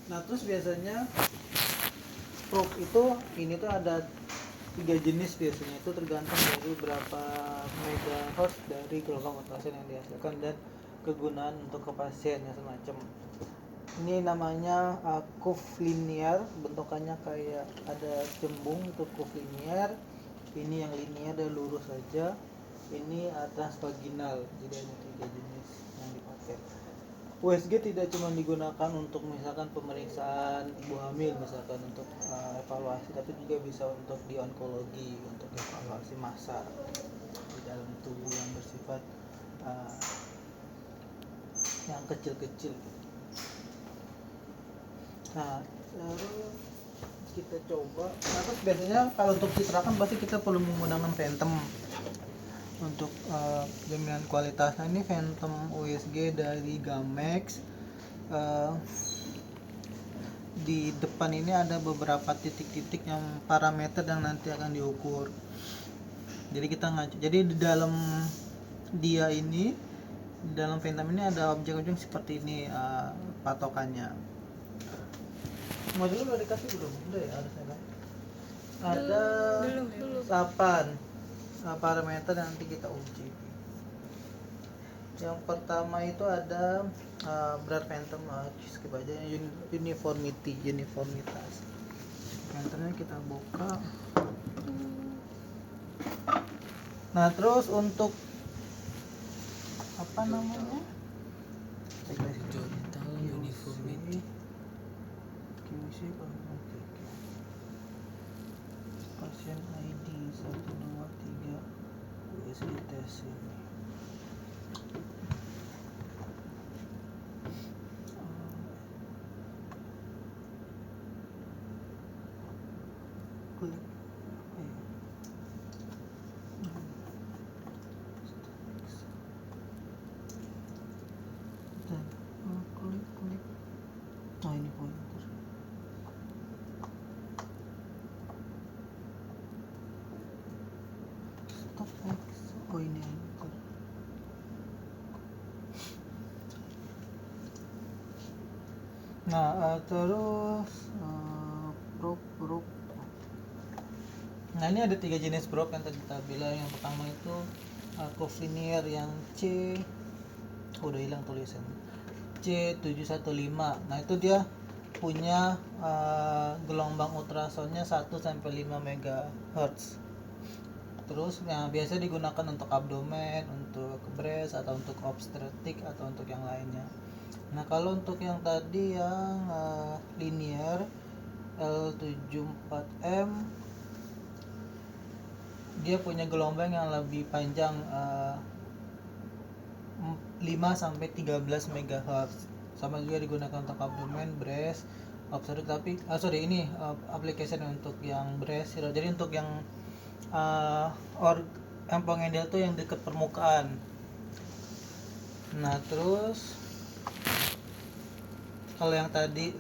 Nah terus biasanya probe itu ini tuh ada 3 jenis biasanya, itu tergantung dari berapa megahertz dari gelombang ultrasound yang dihasilkan dan kegunaan untuk ke pasiennya semacam. Ini namanya curve linear, bentukannya kayak ada cembung, itu curve linear. Ini yang linear dan lurus saja. Ini transvaginal, jadi ada 3 jenis yang dipakai. USG tidak cuma digunakan untuk misalkan pemeriksaan ibu hamil, misalkan untuk evaluasi, tapi juga bisa untuk di onkologi, untuk evaluasi massa di dalam tubuh yang bersifat yang kecil-kecil. Nah, terus kita coba. Nah, terus biasanya kalau untuk citrakan pasti kita perlu menggunakan phantom untuk jaminan kualitasnya. Ini phantom USG dari Gamex. Di depan ini ada beberapa titik-titik yang parameter yang nanti akan diukur. Jadi kita ngacu. Jadi di dalam dia ini, di dalam phantom ini ada objek-objek seperti ini patokannya. Modul udah dikasih belum? Udah ya harusnya kan? Ada Belum. 8 parameter yang nanti kita uji. Yang pertama itu ada berat phantom, skip aja, uniformitas. Phantomnya kita buka. Nah terus untuk apa namanya? Total uniformity. QC pasien ID 123 USG tes ini. Klik. Dan klik. Oh ini pointer. Stop X. Oh ini enter. Nah terus probe. Nah ini ada 3 jenis probe yang tadi kita bilang. Yang pertama itu curve linear yang udah hilang tulisan C715. Nah itu dia punya gelombang ultrasonnya 1-5 MHz. Terus yang biasa digunakan untuk abdomen, untuk breast, atau untuk obstetrik, atau untuk yang lainnya. Nah kalau untuk yang tadi yang linear L74M, dia punya gelombang yang lebih panjang 5-13 MHz. Sama juga digunakan untuk abdomen, breast, obstetrik, tapi ini application untuk yang breast. Jadi untuk yang empong endel tuh yang dekat permukaan. Nah terus kalau yang tadi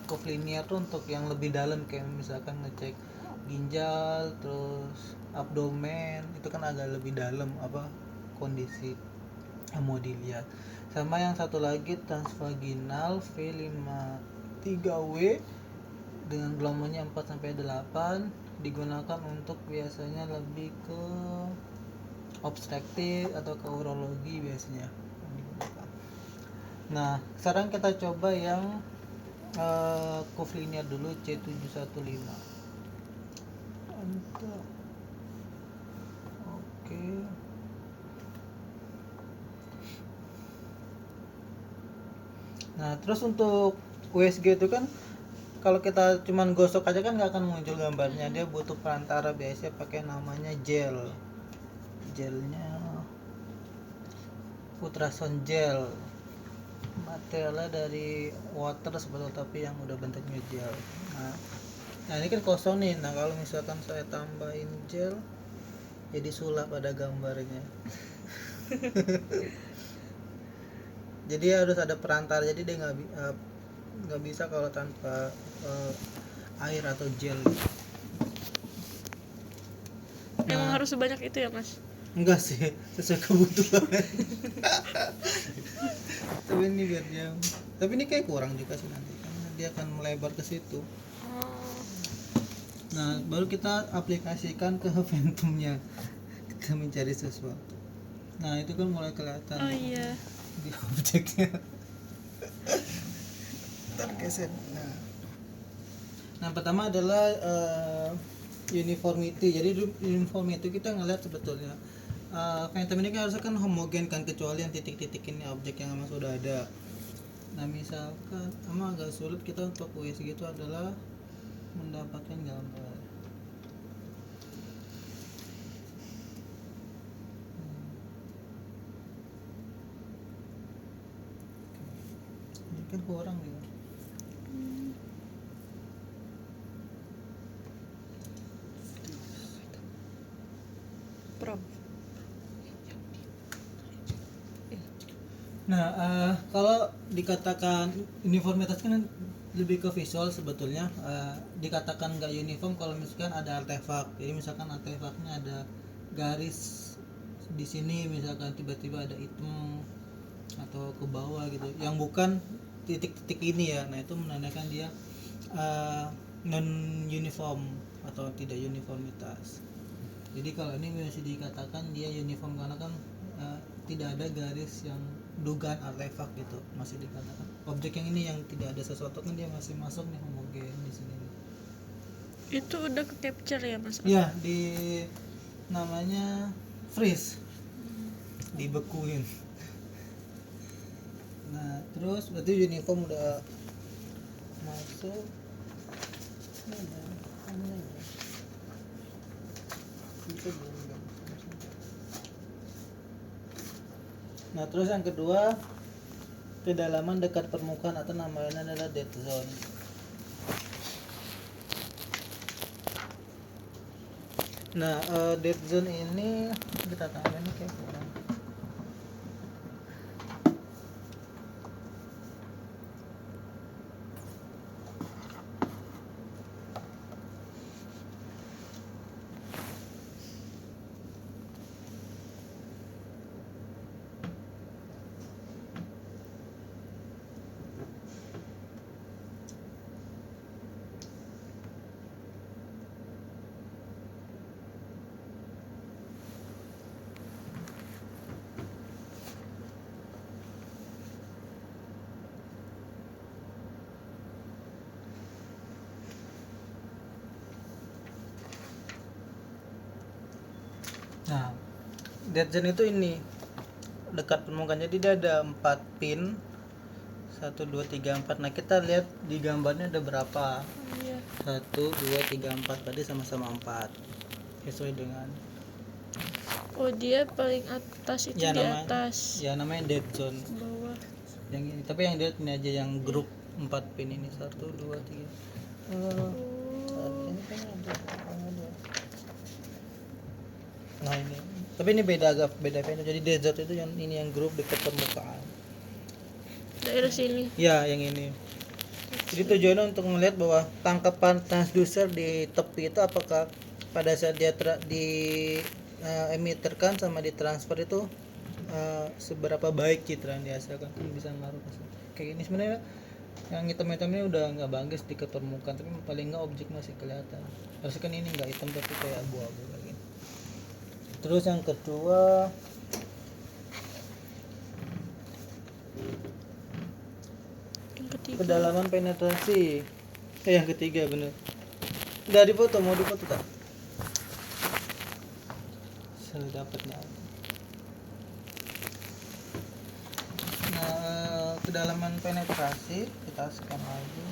curve linear tuh untuk yang lebih dalam, kayak misalkan ngecek ginjal, terus abdomen, itu kan agak lebih dalam kondisi yang mau dilihat. Sama yang satu lagi transvaginal V53W dengan gelombangnya 4-8, digunakan untuk biasanya lebih ke obstetrik atau ke urologi biasanya. Nah sekarang kita coba yang curve linear dulu, C715. Oke. Nah terus untuk USG itu kan kalau kita cuman gosok aja kan nggak akan muncul gambarnya. Dia butuh perantara, biasanya pakai namanya gelnya ultrasound gel, materialnya dari water sebetulnya tapi yang udah bentuknya gel. Nah ini kan kosong nih. Nah kalau misalkan saya tambahin gel, jadi sulap pada gambarnya. Jadi harus ada perantara, jadi dia nggak bisa kalau tanpa air atau gel. Emang harus sebanyak itu ya mas? Enggak sih, sesuai kebutuhan. Tapi ini biar dia, tapi ini kayak kurang juga sih nanti, karena nanti akan melebar ke situ. Oh, Nah baru kita aplikasikan ke Phantomnya, kita mencari sesuatu. Nah itu kan mulai kelihatan oh iya. di objeknya tergeser. Nah pertama adalah uniformity. Jadi uniformity itu kita ngeliat sebetulnya Phantom ini kan harusnya kan homogen kan, kecuali yang titik-titik ini objek yang memang sudah ada. Nah misalkan emang agak sulit kita untuk USG itu adalah mendapatkan gambar. Ini kan kurang ya. Prof. Nah kalau dikatakan uniformitas kan lebih ke visual sebetulnya. Dikatakan nggak uniform kalau misalkan ada artefak. Jadi misalkan artefaknya ada garis di sini, misalkan tiba-tiba ada hitam atau ke bawah gitu, yang bukan titik-titik ini ya. Nah itu menandakan dia non uniform atau tidak uniformitas. Jadi kalau ini masih dikatakan dia uniform karena kan tidak ada garis yang dugaan artefak gitu, masih dikatakan objek yang ini yang tidak ada sesuatu kan dia masih masuk nih homogen di sini. Itu udah ke capture ya mas? Ya di namanya freeze, dibekuin. Nah terus berarti uniform udah masuk. Nah terus yang kedua, kedalaman dekat permukaan atau namanya adalah dead zone. Nah dead zone ini kita tambah ini kayak kurang. Nah dead zone itu ini dekat permukaan, jadi dia ada 4 pin 1, 2, 3, 4. Nah kita lihat di gambarnya ada berapa, Oh, iya. 1, 2, 3, 4, berarti sama-sama 4 sesuai dengan Oh dia paling atas itu ya di namanya, atas. ya namanya dead zone Bawah. yang ini. Tapi yang dead ini aja yang grup 4 pin ini, 1, 2, 3. Ini kan ada. Nah ini, tapi ini agak beda Phantom. Jadi dead zone itu yang ini yang grup dekat permukaan. Daerah sini. Ya yang ini. Jadi tujuannya untuk melihat bahwa tangkapan transducer di tepi itu apakah pada saat dia emitterkan sama ditransfer itu seberapa baik citra yang dihasilkan, kan bisa ngaruh ke sana. Kayak ini sebenarnya yang hitam-hitam ini udah nggak bagus di permukaan, tapi paling nggak objek masih kelihatan. Harusnya kan ini nggak hitam tapi kayak abu-abu kayak gini. Terus yang kedua, Yang ketiga. kedalaman penetrasi. Yang ketiga bener. Udah dipoto, mau dipoto tak? Sedapatnya. Nah, kedalaman penetrasi kita scan lagi.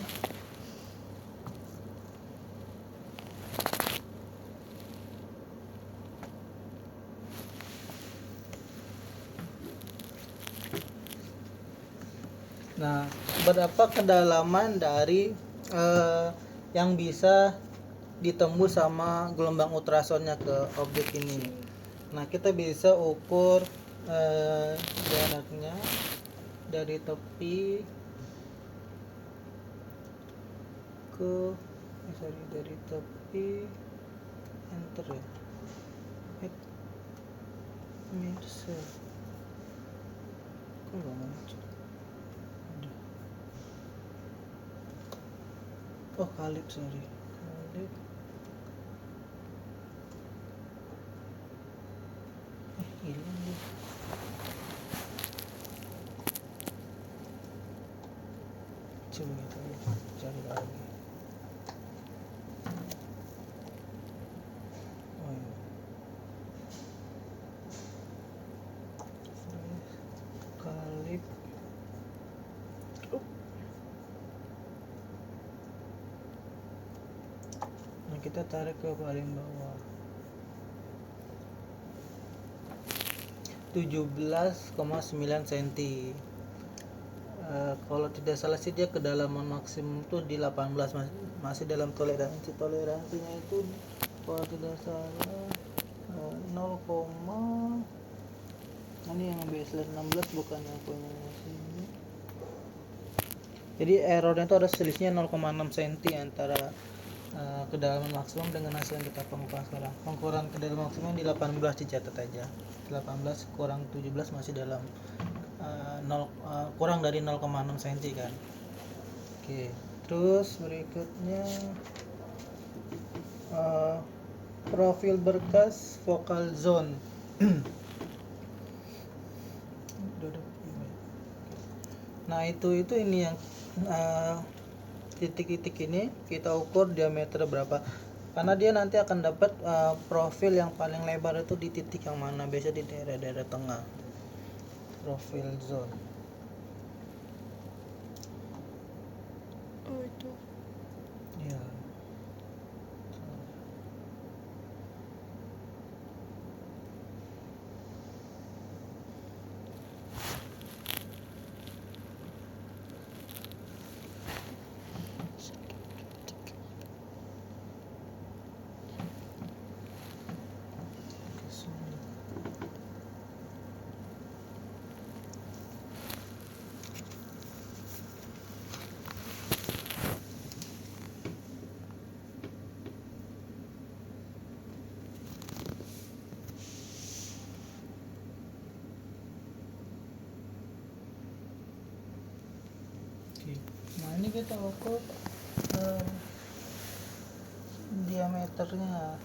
Nah, berapa kedalaman dari yang bisa ditembus sama gelombang ultrasonnya ke objek ini. Nah, kita bisa ukur jaraknya dari tepi ke dari tepi enter ya. Measure. Kok nggak muncul? Oh, kalip, sorry. Kalip. Hilang dia. Coba kita cari lagi. Oh iya. Kalip. Nah, kita tarik ke paling bawah. 17,9 cm. Kalau tidak salah sih dia kedalaman maksimum tuh di 18, masih dalam toleransinya itu kalau tidak salah 0, ini yang baseline 16 bukan yang punya sini. Jadi errornya itu ada selisihnya 0,6 cm antara kedalaman maksimum dengan hasil yang kita pengukuran sekarang. Pengukuran kedalaman maksimum di 18 dicatat aja. 18 kurang 17 masih dalam kurang dari 0,6 cm kan. Oke, terus berikutnya profil berkas focal zone. Nah itu ini yang titik-titik ini kita ukur diameter berapa, karena dia nanti akan dapat profil yang paling lebar itu di titik yang mana, biasanya di daerah-daerah tengah. Profil zone. Oh itu. Ya. Nah ini kita ukur diameternya.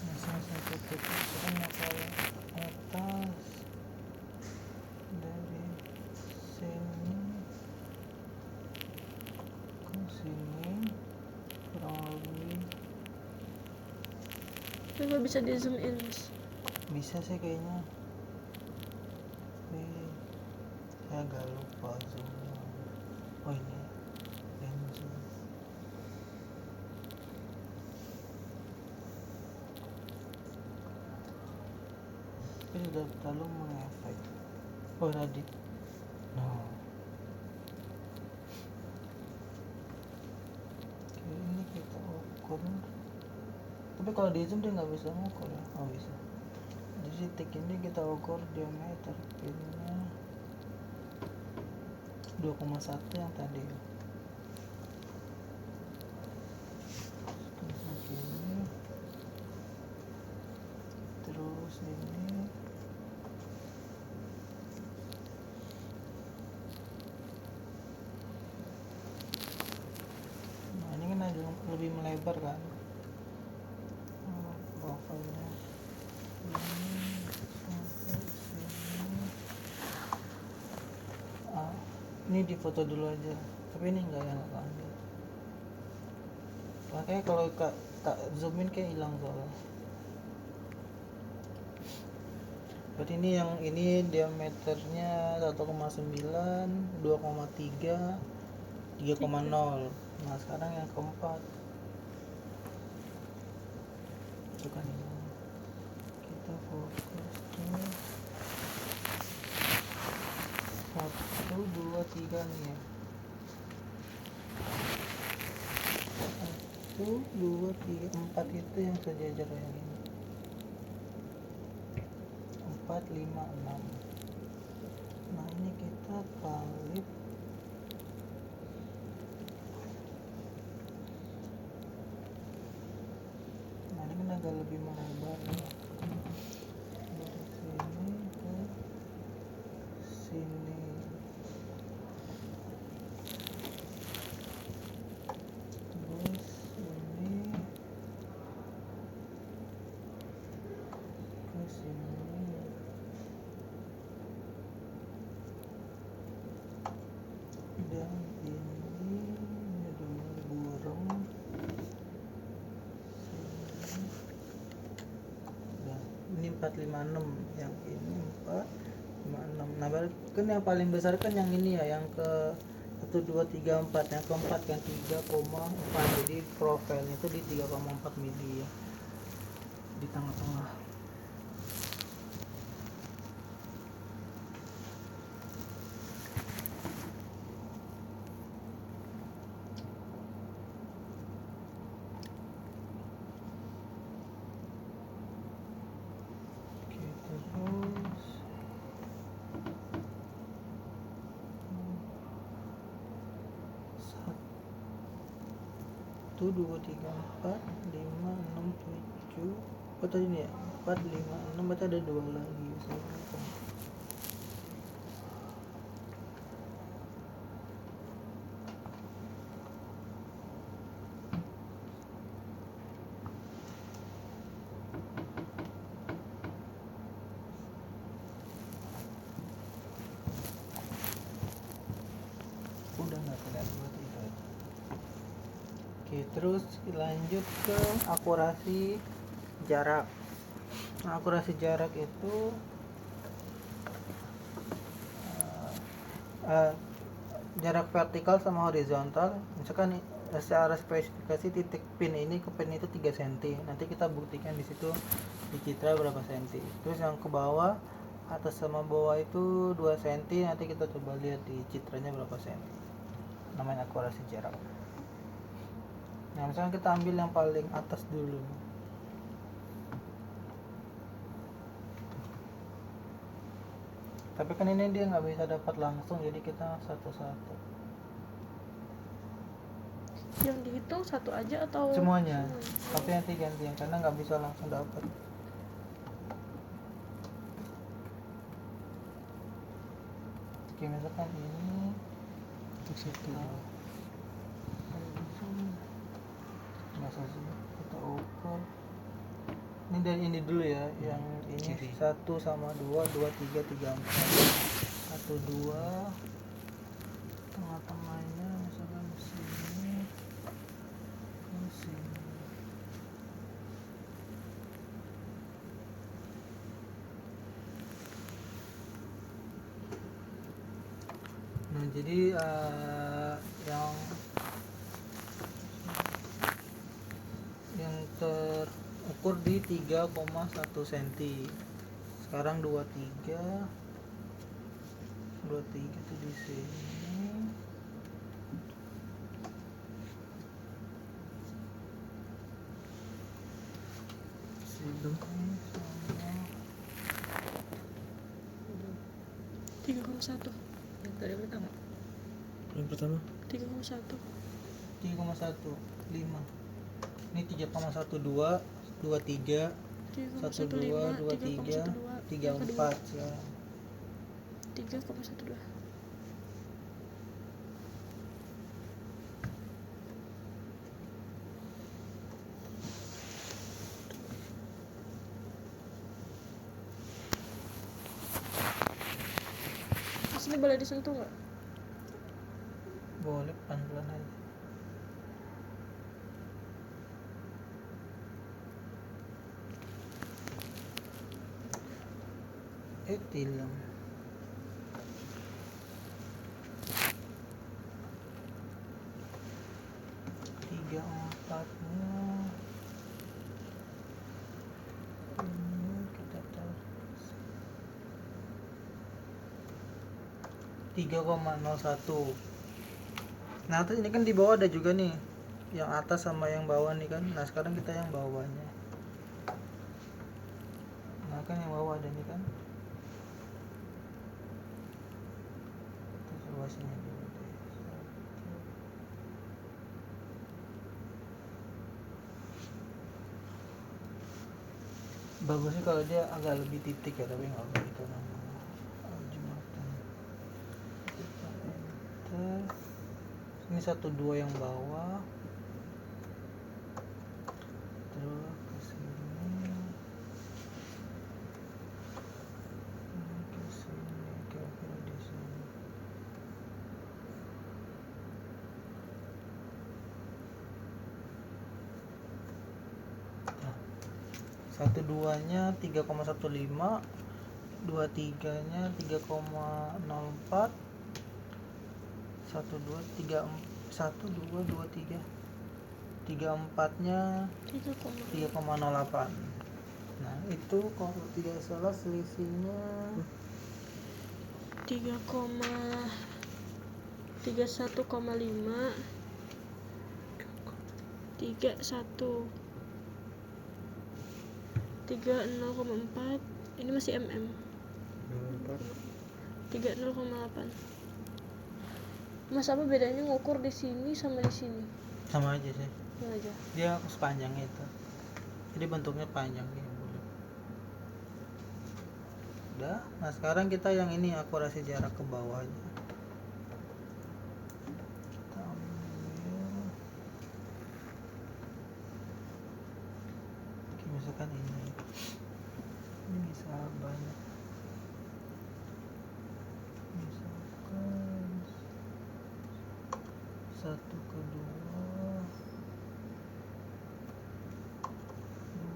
Misalnya satu titik itu kan kalau atas dari sini ke sini kurang lebih, Coba bisa di zoom in, Mas. bisa sih kayaknya, tapi saya agak lupa zoomnya. Oh ini zoom. Ini sudah terlalu mengefek. Oh tadi no. Oke, ini kita ukur, tapi kalau di zoom dia nggak bisa mengukur ya. Oh bisa. Di titik ini kita ukur diameter pinnya 2,1 yang tadi. Begini. Terus ini nah ini kan agak lebih melebar kan profilnya. Ini sampai sini. Ini difoto dulu aja, tapi ini enggak yang aku ambil. Makanya kalau tak zoom in kayak hilang soalnya. Berarti ini diameternya 1,9, 2,3, 3,0. Nah sekarang yang keempat itu kan ini. Kita fokus ke 1, 2, 3 nih ya. 1, 2, 3, 4 itu yang sejajar yang ini. 4, 5, 6. Nah ini kita kalip agak lebih melebar ya. Dari sini ke sini. 456, yang ini 456. Nah kan yang paling besar kan yang ini ya, yang ke 1 2 3 4, yang keempat kan 3,4, jadi profilnya itu di 3,4 mili ya, di tengah-tengah. Oke, terus 1 2 3 4 5 6 7, oh tadi ini ya 4 5 6, berarti ada 2 lagi. Udah nggak kelihatan berarti itu aja. Oke, terus lanjut ke akurasi jarak. Nah, akurasi jarak itu jarak vertikal sama horizontal. Misalkan secara spesifikasi titik pin ini ke pin itu 3 cm. Nanti kita buktikan di situ di citra berapa cm. Terus yang ke bawah, atas sama bawah itu 2 cm. Nanti kita coba lihat di citranya berapa cm. Namanya akurasi jarak. Nah, misalnya kita ambil yang paling atas dulu. Tapi kan ini dia nggak bisa dapat langsung, jadi kita satu-satu. Yang dihitung satu aja atau Semuanya. Tapi nanti gantian karena nggak bisa langsung dapat. Oke, misalkan ini untuk satu. Masa sih kita ukur. Ini dari ini dulu ya, yang ini Kiri. 1 sama 2, 2 3 3 4. 1 2, tengah-tengahnya misalkan sini, sini. Nah, jadi yang terukur di 3,1 cm. Sekarang 23 itu di sini. Sini sama 3,1. Yang tadi pertama. Yang pertama 3,1. 3,1 5. Ini 3,12 23 12 23 34 sekarang. 3,12. Di sini boleh disentuh nggak? Boleh pelan-pelan aja. Tilam. Tiga empatnya ini kita taruh 3,01. Nah, terus ini kan di bawah ada juga nih, yang atas sama yang bawah nih kan. Nah, sekarang kita yang bawahnya. Nah, kan yang bawah ada nih kan. Terus luasnya dulu deh. Bagusnya kalau dia agak lebih titik ya, tapi nggak begitu namanya. Jumatan. Kita enter. Ini 1 2 yang bawah. Terus ke sini. Ke sini, kira-kira di sini. Nah, 12-nya 3,15, 23-nya 3,04, 34-nya 3,08. Nah itu kalau tidak salah selisihnya 31,5 31 30,4. Ini masih mm. 30,8. Mas, apa bedanya ngukur di sini sama di sini? sama aja sih, Sama aja. dia sepanjang itu, jadi bentuknya panjang ya. Udah, nah sekarang kita yang ini akurasi jarak ke bawahnya. Kita ambil, oke, misalkan ini bisa banyak, misalkan 1/2,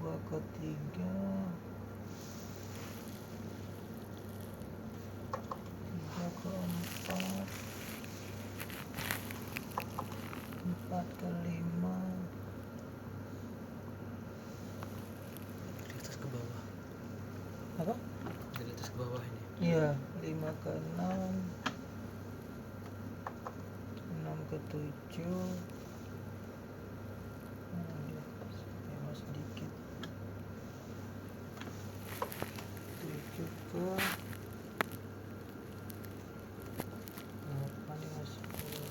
2/3, 3/4, 4/5. Dari atas ke bawah. Apa? Dari atas ke bawah ini. Iya, 5/6, 6/7. Nah, sedikit. 7 ke 8, 10.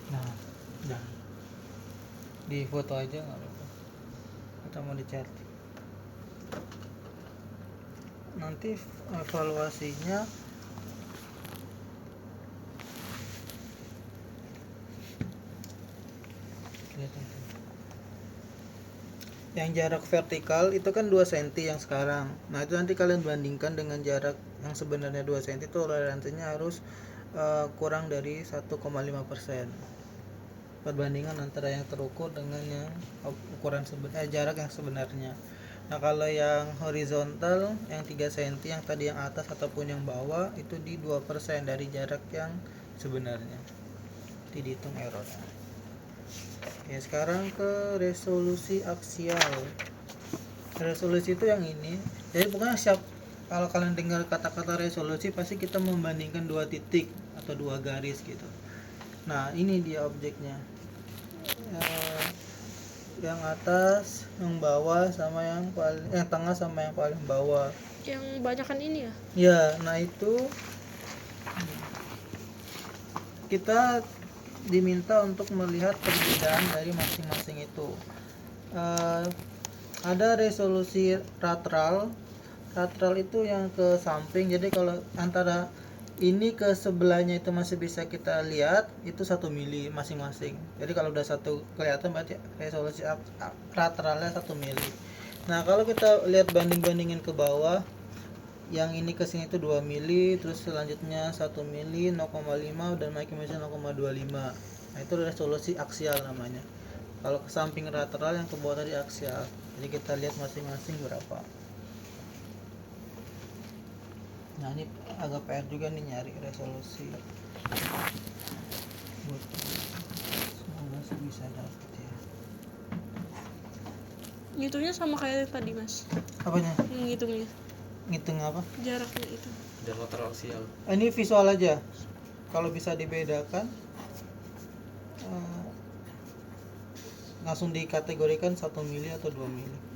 Nah, udah. Di foto aja nggak apa-apa. Kita mau dicat. Nanti evaluasinya lihat itu. Yang jarak vertikal itu kan 2 cm yang sekarang. Nah, itu nanti kalian bandingkan dengan jarak yang sebenarnya 2 cm, itu toleransinya harus kurang dari 1,5%. Perbandingan antara yang terukur dengan yang ukuran jarak yang sebenarnya. Nah, kalau yang horizontal yang 3 cm yang tadi yang atas ataupun yang bawah itu di 2% dari jarak yang sebenarnya. Jadi dihitung errornya. Ya, sekarang ke resolusi aksial. Resolusi itu yang ini. Jadi pokoknya kalau kalian dengar kata-kata resolusi pasti kita membandingkan 2 titik atau 2 garis gitu. Nah, ini dia objeknya. Yang atas, yang bawah sama yang tengah sama yang paling bawah. Yang banyakan ini ya? Ya, nah itu kita diminta untuk melihat perbedaan dari masing-masing itu. Ada resolusi lateral itu yang ke samping, jadi kalau antara ini ke sebelahnya itu masih bisa kita lihat itu 1 mili masing-masing. Jadi kalau udah satu kelihatan berarti resolusi lateralnya 1 mili. Nah, kalau kita lihat bandingin ke bawah, yang ini ke sini itu 2 mili, terus selanjutnya 1 mili, 0,5 dan maksimalnya 0,25. Nah, itu resolusi aksial namanya. Kalau ke samping lateral, yang ke bawah tadi aksial. Jadi kita lihat masing-masing berapa. Nah, ini agak PR juga nih nyari resolusi. Semoga sih bisa dapet ya. Ngitungnya sama kayak yang tadi, Mas. Apanya? Ngitungnya. Ngitung apa? Jaraknya itu. Dan lateral aksial. Ini visual aja. Kalau bisa dibedakan, langsung dikategorikan 1 mili atau 2 mili.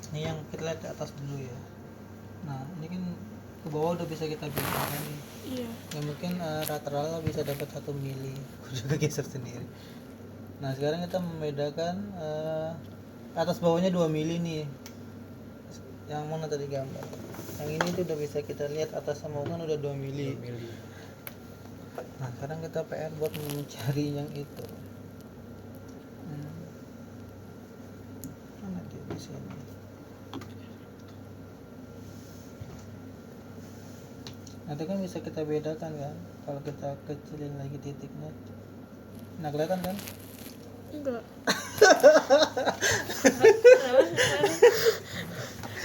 Ini yang kita lihat di atas dulu ya. Nah, ini kan ke bawah udah bisa kita bedakan nih. Iya. Ya mungkin lateral bisa dapat 1 mili. Aku juga geser sendiri. Nah, sekarang kita membedakan atas bawahnya 2 mili nih. Yang mana tadi gambar? Yang ini tuh udah bisa kita lihat atas sama kan udah 2 mili. Nah sekarang kita PR buat mencari yang itu. Mana dia di sini? Nanti kan bisa kita bedakan kan kalau kita kecilin lagi titiknya. Nah kelihatan kan? Enggak.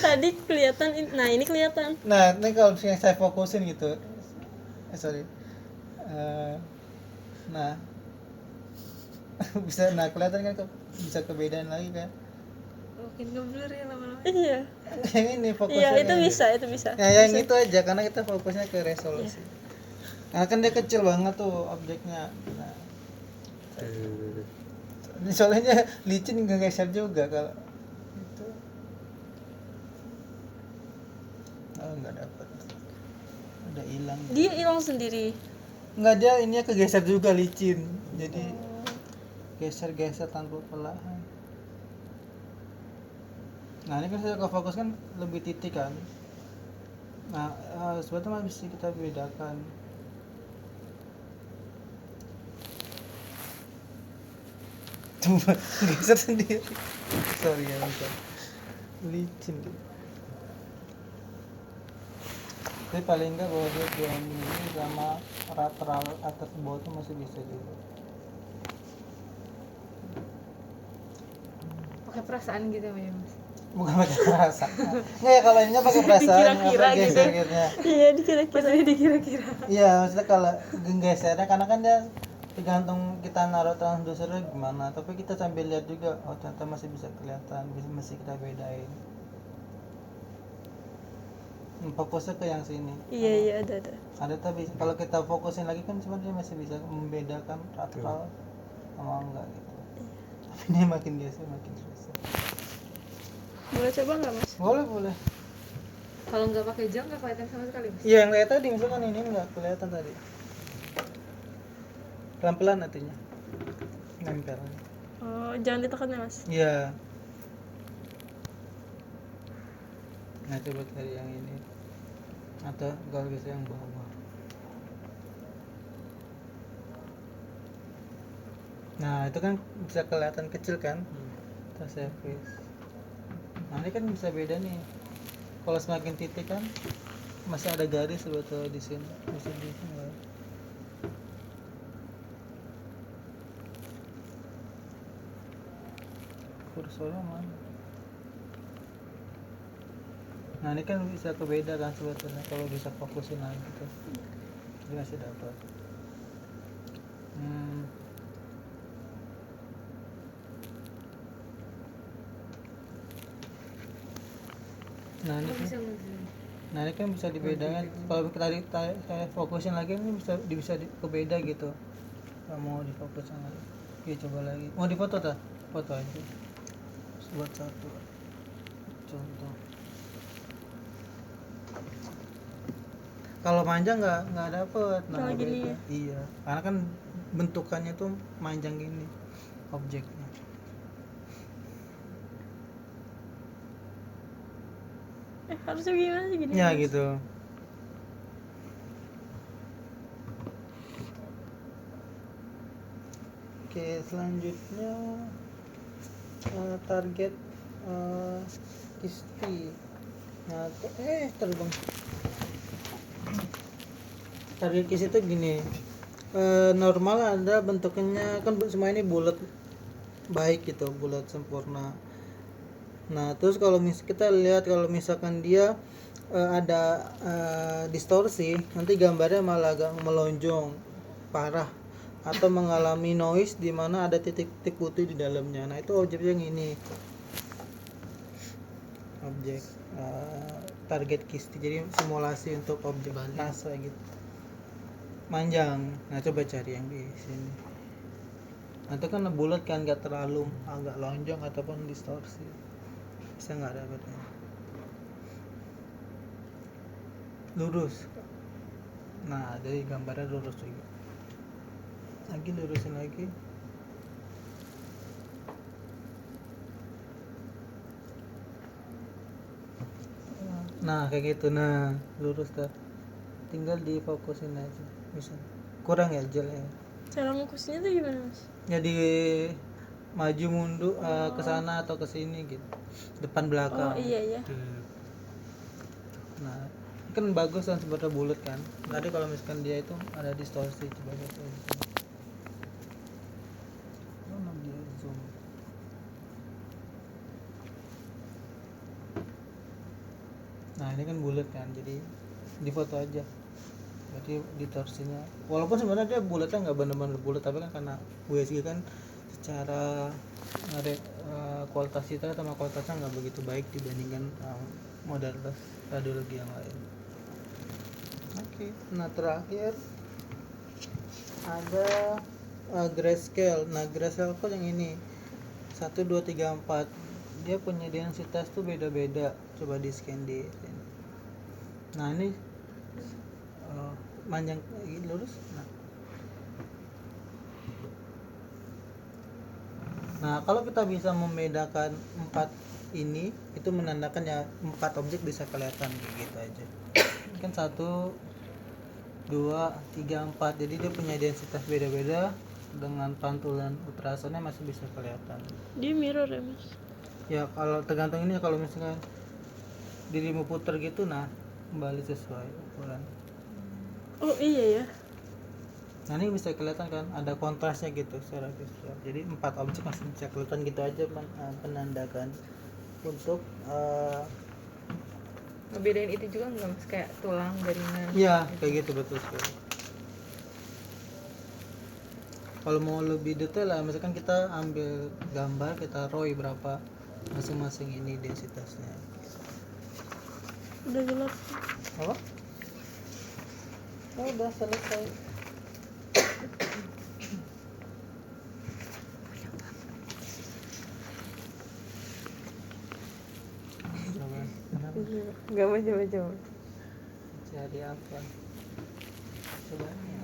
Tadi kelihatan, nah ini kelihatan. Nah ini kalau misalnya saya fokusin gitu, sorry. Nah bisa, nah kelihatan kan bisa kebedaan lagi kan? Makin ngeblur ya lama-lama. Iya. Yang ini fokusnya. Iya, itu ini. bisa, itu bisa. Ya yang Bisa. itu aja karena kita fokusnya ke resolusi. Karena kan dia kecil banget tuh objeknya. Nah, ini soalnya licin nggak geser juga kalau itu. Oh nggak dapat. Udah hilang. Dia hilang sendiri. Nggak, dia ininya kegeser juga licin. Jadi geser-geser tanpa perlahan. Nah ini kan saya kalau fokus kan lebih titik kan. Nah sebetulnya bisa kita bedakan. Coba geser sendiri. Sorry ya bentar. Licin dia. Tapi paling enggak kalau dia 2 mili sama lateral atas bawah itu masih bisa juga. Pakai perasaan gitu ya Mas. Bukan pakai perasaan. Nggak ya, kalau ininya pakai perasaan, Dikira-kira apa gitu. geser-gesernya. Iya, dikira-kira. Maksudnya dikira-kira. Iya, maksudnya kalau gesernya karena kan dia tergantung kita naruh transdusernya gimana. Tapi kita sambil lihat juga, oh ternyata masih bisa kelihatan, masih kita bedain. Fokusnya ke yang sini. Iya, ada. Ada tapi kalau kita fokusin lagi kan sebenarnya masih bisa membedakan lateral sama enggak gitu. Tapi ini makin geser makin susah. Boleh coba nggak, Mas? Boleh. Kalau nggak pakai jam nggak kelihatan sama sekali Mas. Iya yang kayak tadi misalkan ini nggak kelihatan tadi. Pelan-pelan artinya. Nempel. Oh, jangan ditekan ya, Mas. Iya. Nah coba cari yang ini. Atau kalau bisa yang bawah. Nah itu kan bisa kelihatan kecil kan? Kita service. Nah ini kan bisa beda nih. Kalau semakin titik kan masih ada garis sebetulnya di sini. Bisa di sini. Lah. Kursornya mana? Nah ini kan bisa kebeda kan sebetulnya kalau bisa fokusin lagi gitu. Jadi masih dapat. Nah ini kan, nah ini kan bisa dibedakan. Kalau tadi saya fokusin lagi ini bisa kebeda gitu. Kalau mau difokusin lagi, ya coba lagi. Mau difoto tak? Foto aja. Buat satu contoh. Kalau panjang nggak dapet. Nah Kalau gini beda. ya? Iya, karena kan bentukannya tuh panjang gini objeknya. Harusnya gimana sih gini? Ya Mas? gitu. Oke, selanjutnya target kisti. Nah, terbang. Target kisti itu gini. Normal ada bentuknya kan semua ini bulat baik gitu, bulat sempurna. Nah, terus kalau kita lihat kalau misalkan dia ada distorsi, nanti gambarnya malah agak melonjong parah atau mengalami noise di mana ada titik-titik putih di dalamnya. Nah, itu objek yang ini. Objek target kisti. Jadi simulasi untuk objek NASA gitu. Panjang. Nah, coba cari yang di sini. Nah, itu kan bulat kan, nggak terlalu agak lonjong ataupun distorsi. Bisa nggak dapatnya? Lurus. Nah, jadi gambarnya lurus juga. Lagi lurusin lagi. Nah kayak gitu, nah lurus tuh, tinggal difokusin aja bisa. Kurang ya jelek Cara ngukusnya tuh gimana mas? jadi maju mundur ke sana atau ke sini gitu, depan belakang. Oh iya iya. Nah ini kan bagus kan sebenarnya bulat kan, tadi kalau misalkan dia itu ada distorsi, coba lihat aja. Mana dia zoom. Nah ini kan bulat kan, jadi di foto aja, berarti distorsinya walaupun sebenarnya dia bulatnya nggak benar-benar bulat, tapi kan karena USG kan secara kualitas citra sama kualitasnya nggak begitu baik dibandingkan modalitas radiologi yang lain. Oke, nah terakhir ada grayscale. Nah grayscale kok yang ini 1, 2, 3, 4 dia punya densitas tuh beda-beda, coba di scan di sini. Nah ini panjang ini lurus. Nah kalau kita bisa membedakan 4 ini, itu menandakan ya 4 objek bisa kelihatan kayak gitu aja. Kan 1, 2, 3, 4, jadi dia punya densitas beda-beda, dengan pantulan ultrasonnya masih bisa kelihatan. Dia mirror ya mas? Ya kalau tergantung ini, kalau misalkan dirimu puter gitu, nah kembali sesuai ukuran. Oh iya ya. Nah ini bisa kelihatan kan ada kontrasnya gitu secara visual, jadi 4 objek masih bisa kelihatan gitu aja penandakan untuk Ngebedain itu juga nggak mas, kayak tulang jaringan? ya kayak gitu, betul sekali. Kalau mau lebih detail lah, misalkan kita ambil gambar, kita ROI berapa masing-masing ini densitasnya. Udah gelap. Apa? Oh, udah selesai. Coba, kenapa? Nggak mau coba-coba. Cari apa? Coba ya.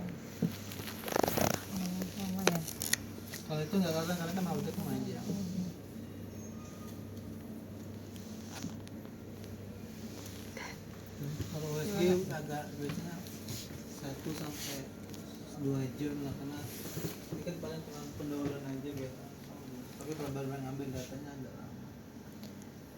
Kalau itu nggak kelihatan karena kan objek memanjang. Kalau USG agak biasanya 1 sampai 2 jam lah, karena ini kan paling cuma pendahuluan aja biasa. Tapi kalau baru ngambil datanya agak